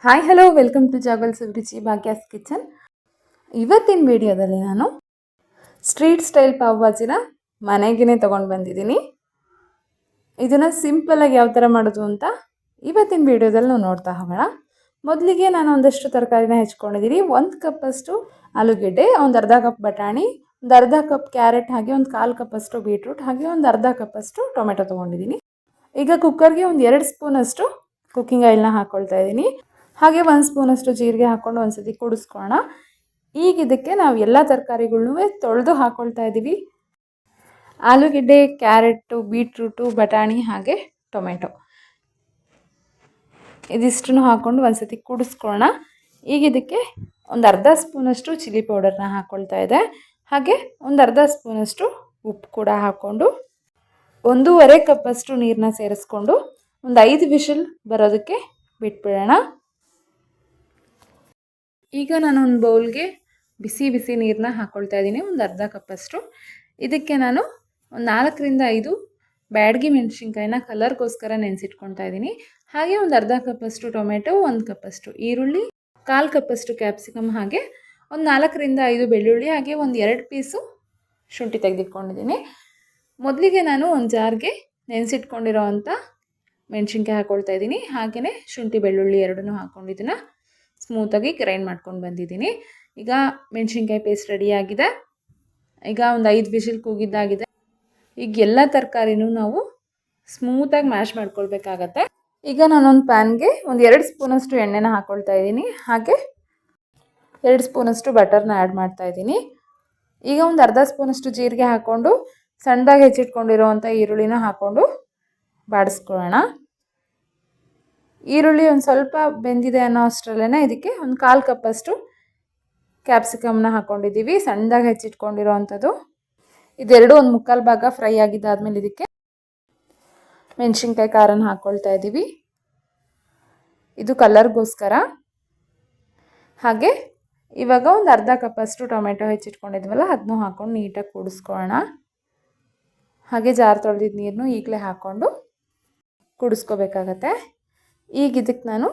Hi hello welcome to ಜಾಗಲ್ಸ್ ರುಚಿ Bhagya's kitchen. ಇವತ್ತಿನ ವಿಡಿಯೋದಲ್ಲಿ ನಾನು ಸ್ಟ್ರೀಟ್ ಸ್ಟೈಲ್ ಪಾವ್ ಭಾಜಿನ ಮನೆಗೇ ತೊಗೊಂಡು ಬಂದಿದ್ದೀನಿ. ಇದನ್ನು ಸಿಂಪಲ್ಲಾಗಿ ಯಾವ ಥರ ಮಾಡೋದು ಅಂತ ಇವತ್ತಿನ ವಿಡಿಯೋದಲ್ಲಿ ನಾವು ನೋಡ್ತಾ ಹೋಗೋಣ. ಮೊದಲಿಗೆ ನಾನು ಒಂದಷ್ಟು ತರಕಾರಿನ ಹೆಚ್ಕೊಂಡಿದ್ದೀನಿ. 1 ಕಪ್ಪಷ್ಟು ಆಲೂಗೆಡ್ಡೆ, ಒಂದು ಅರ್ಧ ಕಪ್ ಬಟಾಣಿ, ಒಂದು ಅರ್ಧ ಕಪ್ ಕ್ಯಾರೆಟ್, ಹಾಗೆ ಒಂದು 1/4 ಕಪ್ಪಷ್ಟು ಬೀಟ್ರೂಟ್, ಹಾಗೆ ಒಂದು ಅರ್ಧ ಕಪ್ಪಷ್ಟು ಟೊಮೆಟೊ ತೊಗೊಂಡಿದ್ದೀನಿ. ಈಗ ಕುಕ್ಕರ್ಗೆ ಒಂದು 2 ಸ್ಪೂನಷ್ಟು ಕುಕ್ಕಿಂಗ್ ಆಯಿಲ್ನ ಹಾಕ್ಕೊಳ್ತಾ ಇದ್ದೀನಿ. ಹಾಗೆ 1 ಸ್ಪೂನಷ್ಟು ಜೀರಿಗೆ ಹಾಕ್ಕೊಂಡು ಒಂದ್ಸತಿ ಕುಡಿಸ್ಕೊಳ್ಳೋಣ. ಈಗ ಇದಕ್ಕೆ ನಾವು ಎಲ್ಲ ತರಕಾರಿಗಳನ್ನೂ ತೊಳೆದು ಹಾಕ್ಕೊಳ್ತಾ ಇದ್ದೀವಿ. ಆಲೂಗೆಡ್ಡೆ, ಕ್ಯಾರೆಟು, ಬೀಟ್ರೂಟು, ಬಟಾಣಿ ಹಾಗೆ ಟೊಮೆಟೊ ಇದಿಷ್ಟನ್ನು ಹಾಕ್ಕೊಂಡು ಒಂದ್ಸತಿ ಕುಡಿಸ್ಕೊಳ್ಳೋಣ. ಈಗ ಇದಕ್ಕೆ ಒಂದು ಅರ್ಧ ಸ್ಪೂನಷ್ಟು ಚಿಲ್ಲಿ ಪೌಡರ್ನ ಹಾಕ್ಕೊಳ್ತಾ ಇದೆ. ಹಾಗೆ ಒಂದು ಅರ್ಧ ಸ್ಪೂನಷ್ಟು ಉಪ್ಪು ಕೂಡ ಹಾಕ್ಕೊಂಡು 1.5 ಕಪ್ಪಷ್ಟು ನೀರನ್ನ ಸೇರಿಸ್ಕೊಂಡು ಒಂದು 5 ವಿಷಲ್ ಬರೋದಕ್ಕೆ ಬಿಟ್ಬಿಡೋಣ. ಈಗ ನಾನು ಒಂದು ಬೌಲ್ಗೆ ಬಿಸಿ ಬಿಸಿ ನೀರನ್ನ ಹಾಕ್ಕೊಳ್ತಾ ಇದ್ದೀನಿ, ಒಂದು ಅರ್ಧ ಕಪ್ಪಷ್ಟು. ಇದಕ್ಕೆ ನಾನು ಒಂದು 4ರಿಂದ 5 ಬ್ಯಾಡಗಿ ಮೆಣಸಿನ್ಕಾಯಿನ ಕಲರ್ಗೋಸ್ಕರ ನೆನೆಸಿಟ್ಕೊಳ್ತಾ ಇದ್ದೀನಿ. ಹಾಗೆ ಒಂದು ಅರ್ಧ ಕಪ್ಪಷ್ಟು ಟೊಮೆಟೊ, 1 ಕಪ್ಪಷ್ಟು ಈರುಳ್ಳಿ, 1/4 ಕಪ್ಪಷ್ಟು ಕ್ಯಾಪ್ಸಿಕಮ್, ಹಾಗೆ ಒಂದು 4ರಿಂದ 5 ಬೆಳ್ಳುಳ್ಳಿ, ಹಾಗೆ ಒಂದು 2 ಪೀಸು ಶುಂಠಿ ತೆಗೆದಿಟ್ಕೊಂಡಿದ್ದೀನಿ. ಮೊದಲಿಗೆ ನಾನು ಒಂದು ಜಾರ್ಗೆ ನೆನೆಸಿಟ್ಕೊಂಡಿರೋ ಅಂಥ ಮೆಣಸಿನ್ಕಾಯಿ ಹಾಕ್ಕೊಳ್ತಾ ಇದ್ದೀನಿ. ಹಾಗೆಯೇ ಶುಂಠಿ ಬೆಳ್ಳುಳ್ಳಿ ಎರಡನ್ನೂ ಹಾಕ್ಕೊಂಡಿದ್ದನ್ನು ಸ್ಮೂತಾಗಿ ಗ್ರೈಂಡ್ ಮಾಡ್ಕೊಂಡು ಬಂದಿದ್ದೀನಿ. ಈಗ ಮೆಣಸಿನ್ಕಾಯಿ ಪೇಸ್ಟ್ ರೆಡಿಯಾಗಿದೆ. ಈಗ ಒಂದು 5 ವಿಷಲ್ ಕೂಗಿದ್ದಾಗಿದೆ. ಈಗ ಎಲ್ಲ ತರಕಾರಿನೂ ನಾವು ಸ್ಮೂತಾಗಿ ಮ್ಯಾಶ್ ಮಾಡ್ಕೊಳ್ಬೇಕಾಗತ್ತೆ. ಈಗ ನಾನೊಂದು ಪ್ಯಾನ್ಗೆ ಒಂದು 2 ಸ್ಪೂನಷ್ಟು ಎಣ್ಣೆನ ಹಾಕ್ಕೊಳ್ತಾ ಇದ್ದೀನಿ. ಹಾಗೆ 2 ಸ್ಪೂನಷ್ಟು ಬಟರ್ನ ಆ್ಯಡ್ ಮಾಡ್ತಾ ಇದ್ದೀನಿ. ಈಗ ಒಂದು ಅರ್ಧ ಸ್ಪೂನಷ್ಟು ಜೀರಿಗೆ ಹಾಕ್ಕೊಂಡು ಸಣ್ಣದಾಗಿ ಹೆಚ್ಚಿಟ್ಕೊಂಡಿರೋವಂಥ ಈರುಳ್ಳಿನ ಹಾಕ್ಕೊಂಡು ಬಾಡಿಸ್ಕೊಳ್ಳೋಣ. ಈರುಳ್ಳಿ ಒಂದು ಸ್ವಲ್ಪ ಬೆಂದಿದೆ ಅನ್ನೋ ಅಷ್ಟರಲ್ಲೇ ಇದಕ್ಕೆ ಒಂದು 1/4 ಕಪ್ಪಷ್ಟು ಕ್ಯಾಪ್ಸಿಕಮ್ನ ಹಾಕ್ಕೊಂಡಿದ್ದೀವಿ, ಸಣ್ಣದಾಗಿ ಹೆಚ್ಚಿಟ್ಕೊಂಡಿರೋ ಅಂಥದ್ದು. ಇದೆರಡು ಒಂದು 3/4 ಭಾಗ ಫ್ರೈ ಆಗಿದ್ದಾದಮೇಲೆ ಇದಕ್ಕೆ ಮೆಣಸಿನ್ಕಾಯಿ ಖಾರನ ಹಾಕ್ಕೊಳ್ತಾ ಇದ್ದೀವಿ, ಇದು ಕಲರ್ಗೋಸ್ಕರ. ಹಾಗೆ ಇವಾಗ ಒಂದು ಅರ್ಧ ಕಪ್ಪಷ್ಟು ಟೊಮೆಟೊ ಹೆಚ್ಚಿಟ್ಕೊಂಡಿದ್ವಲ್ಲ ಅದನ್ನೂ ಹಾಕ್ಕೊಂಡು ನೀಟಾಗಿ ಕುಡಿಸ್ಕೊಳ್ಳೋಣ. ಹಾಗೆ ಜಾರ್ ತೊಳೆದಿದ್ದ ನೀರನ್ನು ಈಗಲೇ ಹಾಕ್ಕೊಂಡು ಕುಡಿಸ್ಕೋಬೇಕಾಗತ್ತೆ. ಈಗ ಇದಕ್ಕೆ ನಾನು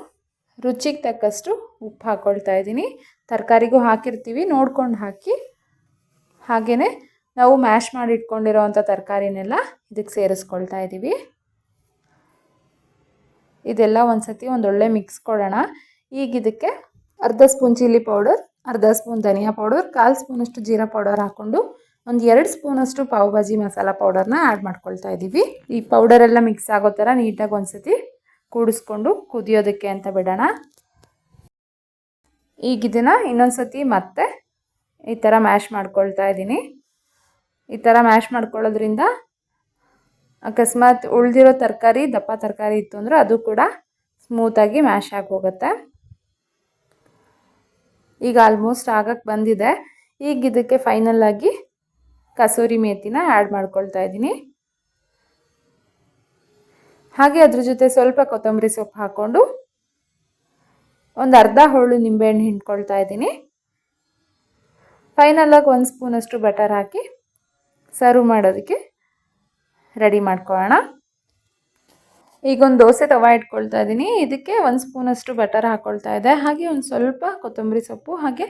ರುಚಿಗೆ ತಕ್ಕಷ್ಟು ಉಪ್ಪು ಹಾಕ್ಕೊಳ್ತಾ ಇದ್ದೀನಿ. ತರಕಾರಿಗೂ ಹಾಕಿರ್ತೀವಿ, ನೋಡ್ಕೊಂಡು ಹಾಕಿ. ಹಾಗೆಯೇ ನಾವು ಮ್ಯಾಶ್ ಮಾಡಿ ಇಟ್ಕೊಂಡಿರೋ ಅಂಥ ತರಕಾರಿನೆಲ್ಲ ಇದಕ್ಕೆ ಸೇರಿಸ್ಕೊಳ್ತಾ ಇದ್ದೀವಿ. ಇದೆಲ್ಲ ಒಂದ್ಸತಿ ಒಂದೊಳ್ಳೆ ಮಿಕ್ಸ್ ಕೊಡೋಣ. ಈಗ ಇದಕ್ಕೆ ಅರ್ಧ ಸ್ಪೂನ್ ಚಿಲ್ಲಿ ಪೌಡರ್, ಅರ್ಧ ಸ್ಪೂನ್ ಧನಿಯಾ ಪೌಡರ್, 1/4 ಸ್ಪೂನಷ್ಟು ಜೀರಾ ಪೌಡರ್ ಹಾಕ್ಕೊಂಡು ಒಂದು 2 ಸ್ಪೂನಷ್ಟು ಪಾವ್ ಭಾಜಿ ಮಸಾಲ ಪೌಡರ್ನ ಆ್ಯಡ್ ಮಾಡ್ಕೊಳ್ತಾ ಇದ್ದೀವಿ. ಈ ಪೌಡರೆಲ್ಲ ಮಿಕ್ಸ್ ಆಗೋ ಥರ ನೀಟಾಗಿ ಒಂದ್ಸತಿ ಕೂಡಿಸ್ಕೊಂಡು ಕುದಿಯೋದಕ್ಕೆ ಅಂತ ಬಿಡೋಣ. ಈಗ ಇದನ್ನು ಇನ್ನೊಂದು ಸತಿ ಮತ್ತೆ ಈ ಥರ ಮ್ಯಾಶ್ ಮಾಡ್ಕೊಳ್ತಾ ಇದ್ದೀನಿ. ಈ ಥರ ಮ್ಯಾಶ್ ಮಾಡ್ಕೊಳ್ಳೋದ್ರಿಂದ ಅಕಸ್ಮಾತ್ ಉಳಿದಿರೋ ತರಕಾರಿ, ದಪ್ಪ ತರಕಾರಿ ಇತ್ತು ಅಂದರೆ ಅದು ಕೂಡ ಸ್ಮೂತಾಗಿ ಮ್ಯಾಶ್ ಆಗಿ ಹೋಗುತ್ತೆ. ಈಗ ಆಲ್ಮೋಸ್ಟ್ ಆಗಕ್ಕೆ ಬಂದಿದೆ. ಈಗ ಇದಕ್ಕೆ ಫೈನಲ್ಲಾಗಿ ಕಸೂರಿ ಮೇಥಿನ ಆ್ಯಡ್ ಮಾಡ್ಕೊಳ್ತಾ ಇದ್ದೀನಿ. ಹಾಗೆ ಅದ್ರ ಜೊತೆ ಸ್ವಲ್ಪ ಕೊತ್ತಂಬರಿ ಸೊಪ್ಪು ಹಾಕ್ಕೊಂಡು ಒಂದು ಅರ್ಧ ಹೋಳು ನಿಂಬೆಹಣ್ಣು ಹಿಂಡ್ಕೊಳ್ತಾ ಇದ್ದೀನಿ. ಫೈನಲಾಗಿ 1 ಸ್ಪೂನಷ್ಟು ಬಟರ್ ಹಾಕಿ ಸರ್ವ್ ಮಾಡೋದಕ್ಕೆ ರೆಡಿ ಮಾಡ್ಕೊಳ್ಳೋಣ. ಈಗ ಒಂದು ದೋಸೆ ತವ ಇಟ್ಕೊಳ್ತಾ ಇದ್ದೀನಿ. ಇದಕ್ಕೆ 1 ಸ್ಪೂನಷ್ಟು ಬಟರ್ ಹಾಕ್ಕೊಳ್ತಾ ಇದೆ. ಹಾಗೆ ಒಂದು ಸ್ವಲ್ಪ ಕೊತ್ತಂಬರಿ ಸೊಪ್ಪು, ಹಾಗೆ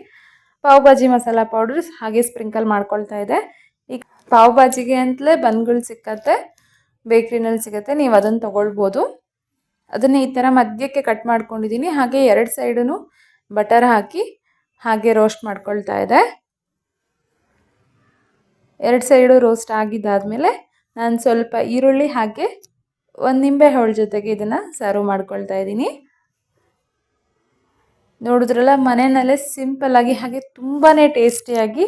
ಪಾವ್ ಭಾಜಿ ಮಸಾಲ ಪೌಡರ್ ಹಾಗೆ ಸ್ಪ್ರಿಂಕಲ್ ಮಾಡ್ಕೊಳ್ತಾ ಇದೆ. ಈಗ ಪಾವ್ ಭಾಜಿಗೆ ಅಂತಲೇ ಬನ್ಗಳು ಸಿಕ್ಕತ್ತೆ, ಬೇಕ್ರಿನಲ್ಲಿ ಸಿಗುತ್ತೆ, ನೀವು ಅದನ್ನು ತೊಗೊಳ್ಬೋದು. ಅದನ್ನು ಈ ಥರ ಮಧ್ಯಕ್ಕೆ ಕಟ್ ಮಾಡ್ಕೊಂಡಿದ್ದೀನಿ. ಹಾಗೆ 2 ಸೈಡೂ ಬಟರ್ ಹಾಕಿ ಹಾಗೆ ರೋಸ್ಟ್ ಮಾಡ್ಕೊಳ್ತಾ ಇದೆ. 2 ಸೈಡು ರೋಸ್ಟ್ ಆಗಿದ್ದಾದಮೇಲೆ ನಾನು ಸ್ವಲ್ಪ ಈರುಳ್ಳಿ ಹಾಗೆ ಒಂದು ನಿಂಬೆ ಹೋಳು ಜೊತೆಗೆ ಇದನ್ನು ಸರ್ವ್ ಮಾಡ್ಕೊಳ್ತಾ ಇದ್ದೀನಿ. ನೋಡಿದ್ರಲ್ಲ, ಮನೆಯಲ್ಲೇ ಸಿಂಪಲ್ಲಾಗಿ ಹಾಗೆ ತುಂಬಾ ಟೇಸ್ಟಿಯಾಗಿ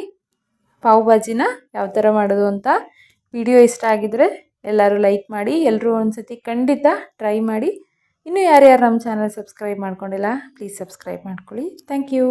ಪಾವ್ ಭಾಜಿನ ಯಾವ ಥರ ಮಾಡೋದು ಅಂತ. ವಿಡಿಯೋ ಇಷ್ಟ ಆಗಿದರೆ ಎಲ್ಲರೂ ಲೈಕ್ ಮಾಡಿ, ಎಲ್ಲರೂ ಒಂದ್ಸತಿ ಖಂಡಿತ ಟ್ರೈ ಮಾಡಿ. ಇನ್ನೂ ಯಾರ್ಯಾರು ನಮ್ಮ ಚಾನಲ್ ಸಬ್ಸ್ಕ್ರೈಬ್ ಮಾಡ್ಕೊಂಡಿಲ್ಲ ಪ್ಲೀಸ್ ಸಬ್ಸ್ಕ್ರೈಬ್ ಮಾಡ್ಕೊಳ್ಳಿ. Thank you.